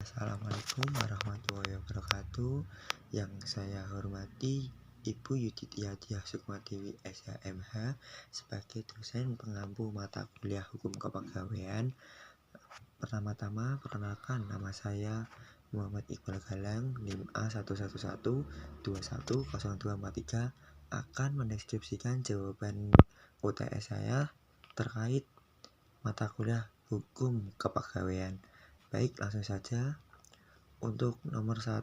Assalamualaikum warahmatullahi wabarakatuh. Yang saya hormati Ibu Yuditya Diah Sukmatiwi SHMH sebagai dosen pengampu mata kuliah Hukum Kepegawaian. Pertama-tama perkenalkan, nama saya Muhammad Iqbal Galang, NIM A1112121043, akan mendeskripsikan jawaban UTS saya terkait mata kuliah Hukum Kepegawaian. Baik, langsung saja. Untuk nomor 1,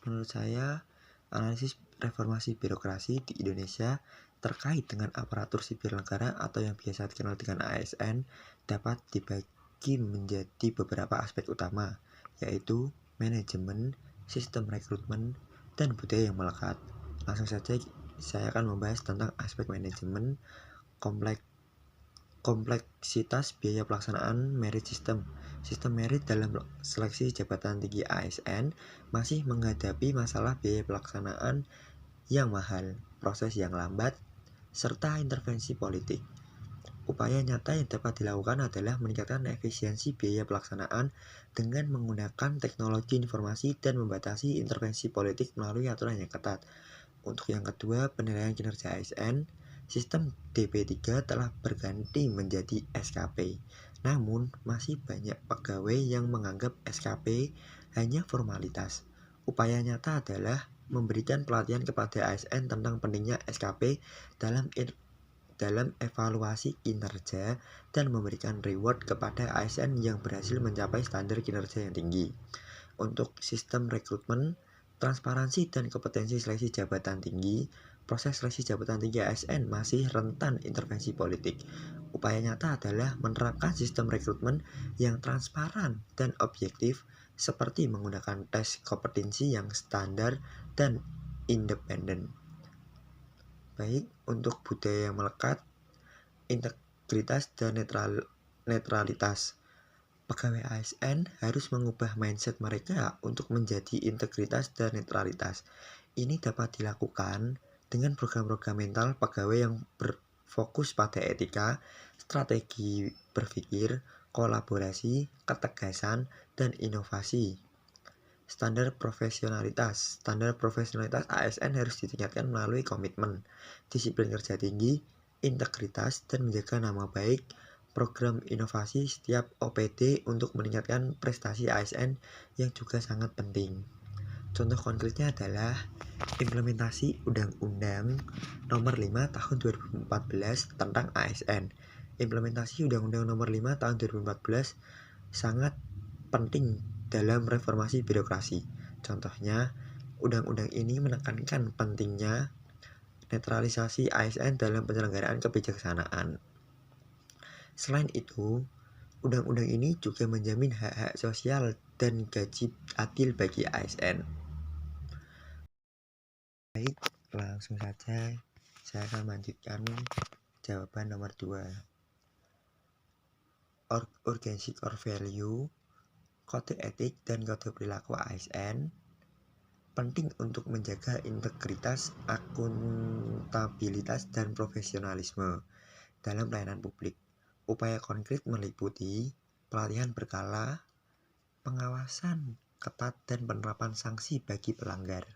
menurut saya, analisis reformasi birokrasi di Indonesia terkait dengan aparatur sipil negara atau yang biasa dikenal dengan ASN dapat dibagi menjadi beberapa aspek utama, yaitu manajemen, sistem rekrutmen, dan budaya yang melekat. Langsung saja saya akan membahas tentang aspek manajemen. Kompleksitas biaya pelaksanaan merit system. Sistem merit dalam seleksi jabatan tinggi ASN masih menghadapi masalah biaya pelaksanaan yang mahal, proses yang lambat, serta intervensi politik. Upaya nyata yang dapat dilakukan adalah meningkatkan efisiensi biaya pelaksanaan dengan menggunakan teknologi informasi dan membatasi intervensi politik melalui aturan yang ketat. Untuk yang kedua, penilaian kinerja ASN. Sistem DP3 telah berganti menjadi SKP. Namun, masih banyak pegawai yang menganggap SKP hanya formalitas. Upaya nyata adalah memberikan pelatihan kepada ASN tentang pentingnya SKP dalam evaluasi kinerja dan memberikan reward kepada ASN yang berhasil mencapai standar kinerja yang tinggi. Untuk sistem rekrutmen, transparansi dan kompetensi seleksi jabatan tinggi. Proses seleksi jabatan tinggi ASN masih rentan intervensi politik. Upaya nyata adalah menerapkan sistem rekrutmen yang transparan dan objektif, seperti menggunakan tes kompetensi yang standar dan independen. Baik, untuk budaya yang melekat, integritas dan netralitas. Pegawai ASN harus mengubah mindset mereka untuk menjadi integritas dan netralitas. Ini dapat dilakukan dengan program-program mental pegawai yang berfokus pada etika, strategi berpikir, kolaborasi, ketegasan, dan inovasi. Standar profesionalitas. Standar profesionalitas ASN harus ditingkatkan melalui komitmen, disiplin kerja tinggi, integritas, dan menjaga nama baik. Program inovasi setiap OPD untuk meningkatkan prestasi ASN yang juga sangat penting. Contoh konkretnya adalah implementasi Undang-Undang Nomor 5 Tahun 2014 tentang ASN. Implementasi Undang-Undang Nomor 5 Tahun 2014 sangat penting dalam reformasi birokrasi. Contohnya, undang-undang ini menekankan pentingnya netralisasi ASN dalam penyelenggaraan kebijaksanaan. Selain itu, undang-undang ini juga menjamin hak-hak sosial dan gaji adil bagi ASN. Baik, langsung saja saya akan melanjutkan jawaban nomor 2. Urgensi core value, kode etik dan kode perilaku ASN penting untuk menjaga integritas, akuntabilitas, dan profesionalisme dalam pelayanan publik. Upaya konkret meliputi pelatihan berkala, pengawasan ketat, dan penerapan sanksi bagi pelanggar.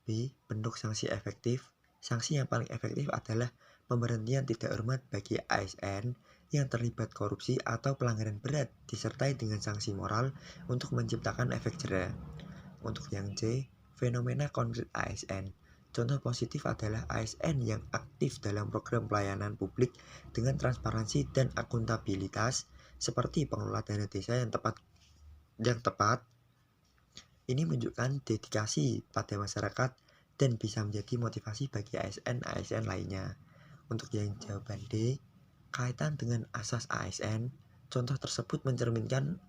B. Bentuk sanksi efektif. Sanksi yang paling efektif adalah pemberhentian tidak hormat bagi ASN yang terlibat korupsi atau pelanggaran berat disertai dengan sanksi moral untuk menciptakan efek jera. Untuk yang C, fenomena konkret ASN. Contoh positif adalah ASN yang aktif dalam program pelayanan publik dengan transparansi dan akuntabilitas, seperti pengelola dana desa yang tepat. Ini menunjukkan dedikasi pada masyarakat dan bisa menjadi motivasi bagi ASN lainnya. Untuk yang jawaban D, kaitan dengan asas ASN, contoh tersebut mencerminkan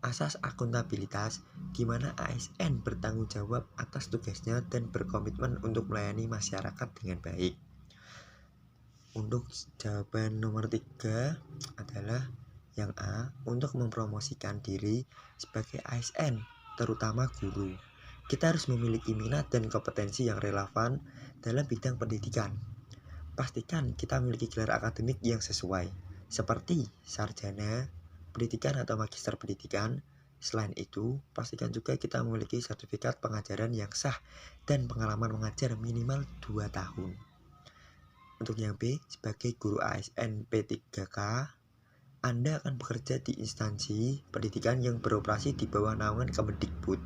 asas akuntabilitas, di mana ASN bertanggung jawab atas tugasnya dan berkomitmen untuk melayani masyarakat dengan baik. Untuk jawaban nomor 3 adalah yang A, untuk mempromosikan diri sebagai ASN, terutama guru. Kita harus memiliki minat dan kompetensi yang relevan dalam bidang pendidikan. Pastikan kita memiliki gelar akademik yang sesuai, seperti sarjana pendidikan atau magister pendidikan, Selain itu, pastikan juga kita memiliki sertifikat pengajaran yang sah dan pengalaman mengajar minimal 2 tahun. Untuk yang B, sebagai guru ASN P3K, Anda akan bekerja di instansi pendidikan yang beroperasi di bawah naungan Kemendikbud.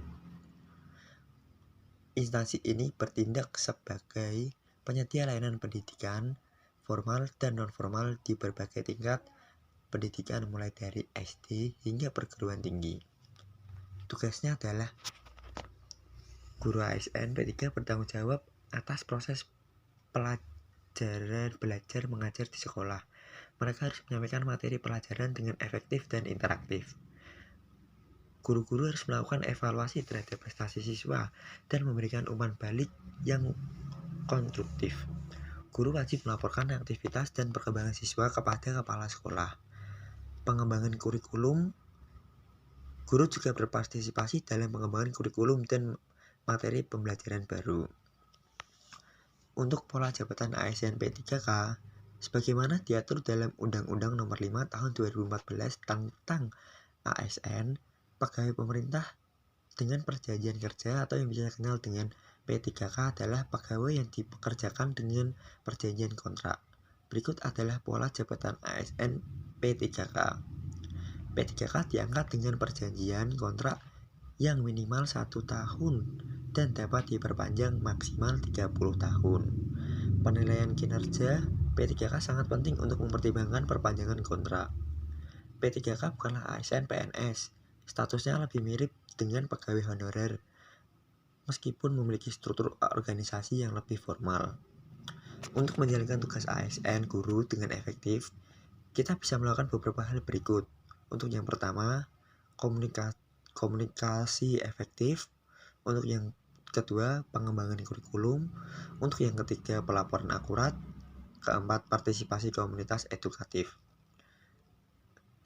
Instansi ini bertindak sebagai penyedia layanan pendidikan formal dan non-formal di berbagai tingkat pendidikan mulai dari SD hingga perguruan tinggi. Tugasnya adalah guru ASN P3 bertanggung jawab atas proses belajar mengajar di sekolah. Mereka harus menyampaikan materi pelajaran dengan efektif dan interaktif. Guru-guru harus melakukan evaluasi terhadap prestasi siswa dan memberikan umpan balik yang konstruktif. Guru wajib melaporkan aktivitas dan perkembangan siswa kepada kepala sekolah. Pengembangan kurikulum. Guru juga berpartisipasi dalam pengembangan kurikulum dan materi pembelajaran baru. Untuk pola jabatan ASN P3K, sebagaimana diatur dalam Undang-Undang Nomor 5 Tahun 2014 tentang ASN, pegawai pemerintah dengan perjanjian kerja atau yang bisa dikenal dengan P3K adalah pegawai yang dipekerjakan dengan perjanjian kontrak. Berikut adalah pola jabatan ASN P3K. P3K diangkat dengan perjanjian kontrak yang minimal 1 tahun dan dapat diperpanjang maksimal 30 tahun. Penilaian kinerja P3K sangat penting untuk mempertimbangkan perpanjangan kontrak. P3K bukanlah ASN PNS, statusnya lebih mirip dengan pegawai honorer, meskipun memiliki struktur organisasi yang lebih formal. Untuk menjalankan tugas ASN guru dengan efektif, kita bisa melakukan beberapa hal berikut. Untuk yang pertama, komunikasi efektif. Untuk yang kedua, pengembangan kurikulum. Untuk yang ketiga, pelaporan akurat. Keempat, partisipasi komunitas edukatif.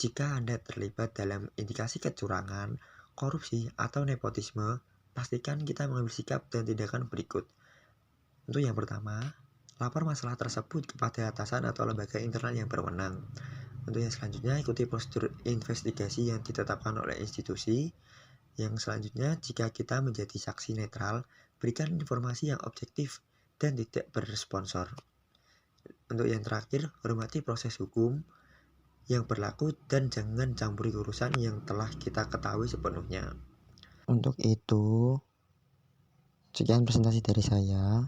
Jika Anda terlibat dalam indikasi kecurangan, korupsi, atau nepotisme, pastikan kita mengambil sikap dan tindakan berikut. Untuk yang pertama, lapor masalah tersebut kepada atasan atau lembaga internal yang berwenang. Untuk yang selanjutnya, ikuti prosedur investigasi yang ditetapkan oleh institusi. Yang selanjutnya, jika kita menjadi saksi netral, berikan informasi yang objektif dan tidak bersponsor. Untuk yang terakhir, hormati proses hukum yang berlaku dan jangan campuri urusan yang telah kita ketahui sepenuhnya. Untuk itu, sekian presentasi dari saya.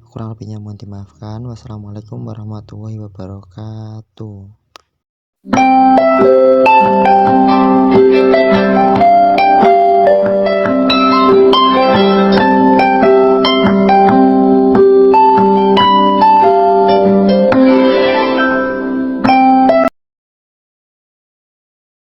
Kurang lebihnya mohon dimaafkan. Wassalamualaikum warahmatullahi wabarakatuh.